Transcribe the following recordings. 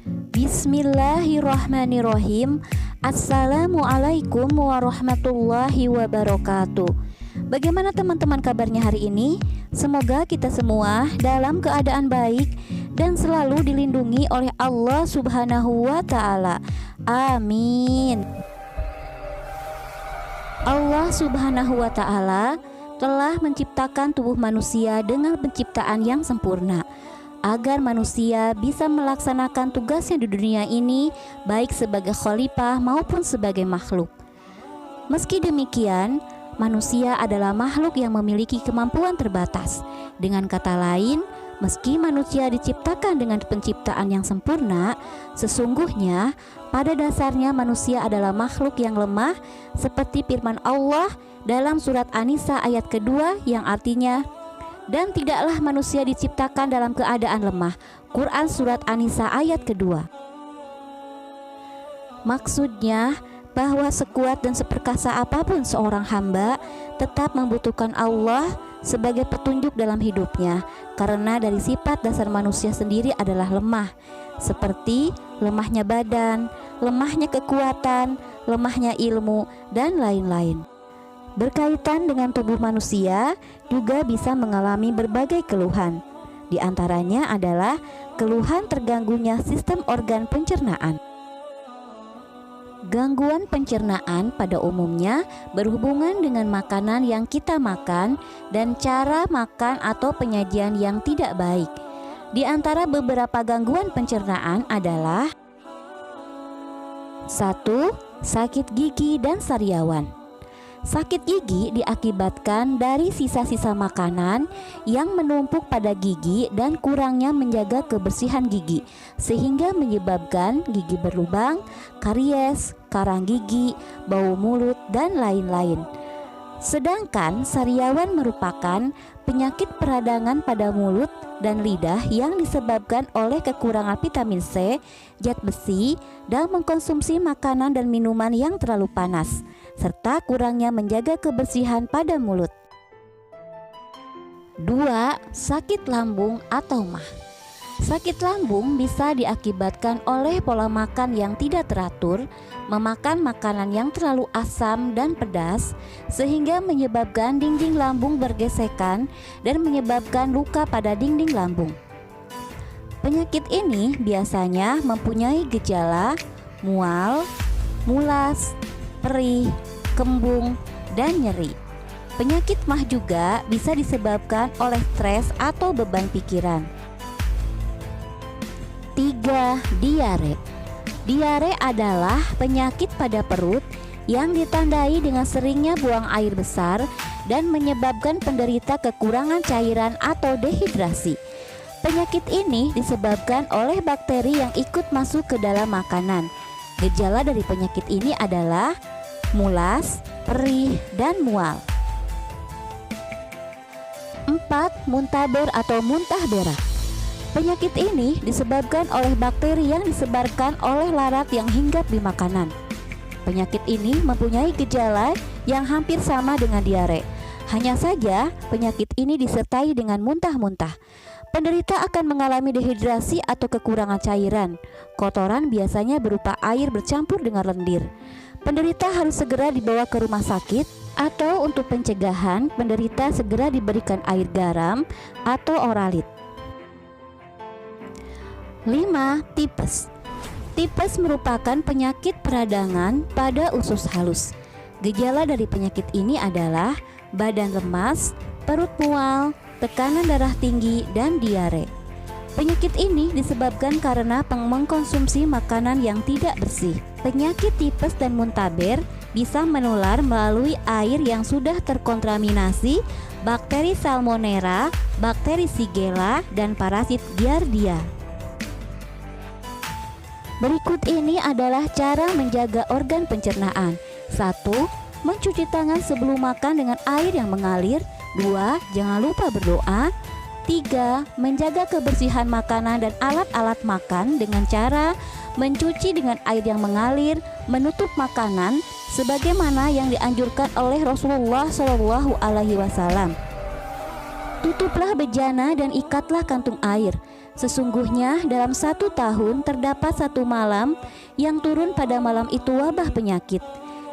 Bismillahirrahmanirrahim. Assalamualaikum warahmatullahi wabarakatuh. Bagaimana teman-teman kabarnya hari ini? Semoga kita semua dalam keadaan baik dan selalu dilindungi oleh Allah Subhanahu wa Ta'ala. Amin. Allah Subhanahu wa Ta'ala telah menciptakan tubuh manusia dengan penciptaan yang sempurna agar manusia bisa melaksanakan tugasnya di dunia ini baik sebagai khalifah maupun sebagai makhluk. Meski demikian, manusia adalah makhluk yang memiliki kemampuan terbatas. Dengan kata lain, meski manusia diciptakan dengan penciptaan yang sempurna, sesungguhnya pada dasarnya manusia adalah makhluk yang lemah, seperti firman Allah dalam surat An-Nisa ayat kedua yang artinya, dan tidaklah manusia diciptakan dalam keadaan lemah. Quran surat An-Nisa ayat kedua. Maksudnya bahwa sekuat dan seperkasa apapun seorang hamba tetap membutuhkan Allah sebagai petunjuk dalam hidupnya, karena dari sifat dasar manusia sendiri adalah lemah, seperti lemahnya badan, lemahnya kekuatan, lemahnya ilmu, dan lain-lain. Berkaitan dengan tubuh manusia juga bisa mengalami berbagai keluhan. Di antaranya adalah keluhan terganggunya sistem organ pencernaan. Gangguan pencernaan pada umumnya berhubungan dengan makanan yang kita makan dan cara makan atau penyajian yang tidak baik. Di antara beberapa gangguan pencernaan adalah 1. Sakit gigi dan sariawan. Sakit gigi diakibatkan dari sisa-sisa makanan yang menumpuk pada gigi dan kurangnya menjaga kebersihan gigi, sehingga menyebabkan gigi berlubang, karies, karang gigi, bau mulut, dan lain-lain. Sedangkan sariawan merupakan penyakit peradangan pada mulut dan lidah yang disebabkan oleh kekurangan vitamin C, zat besi, dan mengkonsumsi makanan dan minuman yang terlalu panas, serta kurangnya menjaga kebersihan pada mulut. 2. Sakit lambung atau MAH. Sakit lambung bisa diakibatkan oleh pola makan yang tidak teratur, memakan makanan yang terlalu asam dan pedas, sehingga menyebabkan dinding lambung bergesekan dan menyebabkan luka pada dinding lambung. Penyakit ini biasanya mempunyai gejala mual, mulas, perih, kembung, dan nyeri. Penyakit MAH juga bisa disebabkan oleh stres atau beban pikiran. 3. Diare. Diare adalah penyakit pada perut yang ditandai dengan seringnya buang air besar dan menyebabkan penderita kekurangan cairan atau dehidrasi. Penyakit ini disebabkan oleh bakteri yang ikut masuk ke dalam makanan. Gejala dari penyakit ini adalah mulas, perih, dan mual. 4. Muntaber atau muntah darah. Penyakit ini disebabkan oleh bakteri yang disebarkan oleh lalat yang hinggap di makanan. Penyakit ini mempunyai gejala yang hampir sama dengan diare. Hanya saja penyakit ini disertai dengan muntah-muntah. Penderita akan mengalami dehidrasi atau kekurangan cairan. Kotoran biasanya berupa air bercampur dengan lendir. Penderita harus segera dibawa ke rumah sakit, atau untuk pencegahan, penderita segera diberikan air garam atau oralit. 5. Tipes. Tipes merupakan penyakit peradangan pada usus halus. Gejala dari penyakit ini adalah badan lemas, perut mual, tekanan darah tinggi, dan diare. Penyakit ini disebabkan karena mengkonsumsi makanan yang tidak bersih. Penyakit tipes dan muntaber bisa menular melalui air yang sudah terkontaminasi bakteri Salmonella, bakteri Shigella, dan parasit Giardia. Berikut ini adalah cara menjaga organ pencernaan. 1. Mencuci tangan sebelum makan dengan air yang mengalir. 2. Jangan lupa berdoa. 3. Menjaga kebersihan makanan dan alat-alat makan dengan cara mencuci dengan air yang mengalir, menutup makanan sebagaimana yang dianjurkan oleh Rasulullah SAW. Tutuplah bejana dan ikatlah kantung air. Sesungguhnya dalam 1 tahun terdapat 1 malam yang turun pada malam itu wabah penyakit.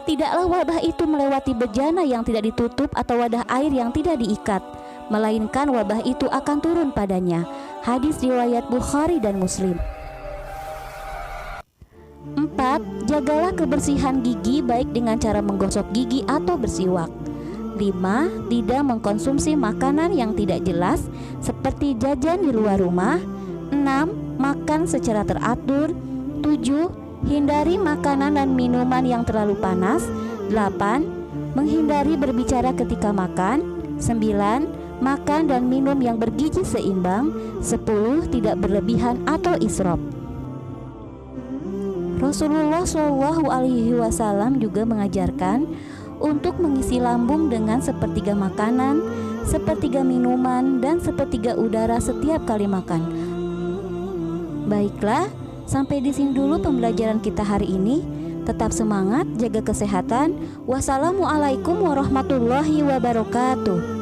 Tidaklah wabah itu melewati bejana yang tidak ditutup atau wadah air yang tidak diikat, melainkan wabah itu akan turun padanya. Hadis riwayat Bukhari dan Muslim. 4. Jagalah kebersihan gigi baik dengan cara menggosok gigi atau bersiwak. 5. Tidak mengkonsumsi makanan yang tidak jelas seperti jajan di luar rumah. 6. Makan secara teratur. 7. Hindari makanan dan minuman yang terlalu panas. 8. Menghindari berbicara ketika makan. 9. Makan dan minum yang bergizi seimbang. 10. Tidak berlebihan atau israf. Rasulullah Shallallahu Alaihi Wasallam juga mengajarkan untuk mengisi lambung dengan sepertiga makanan, sepertiga minuman, dan sepertiga udara setiap kali makan. Baiklah, sampai di sini dulu pembelajaran kita hari ini. Tetap semangat, jaga kesehatan. Wassalamualaikum warahmatullahi wabarakatuh.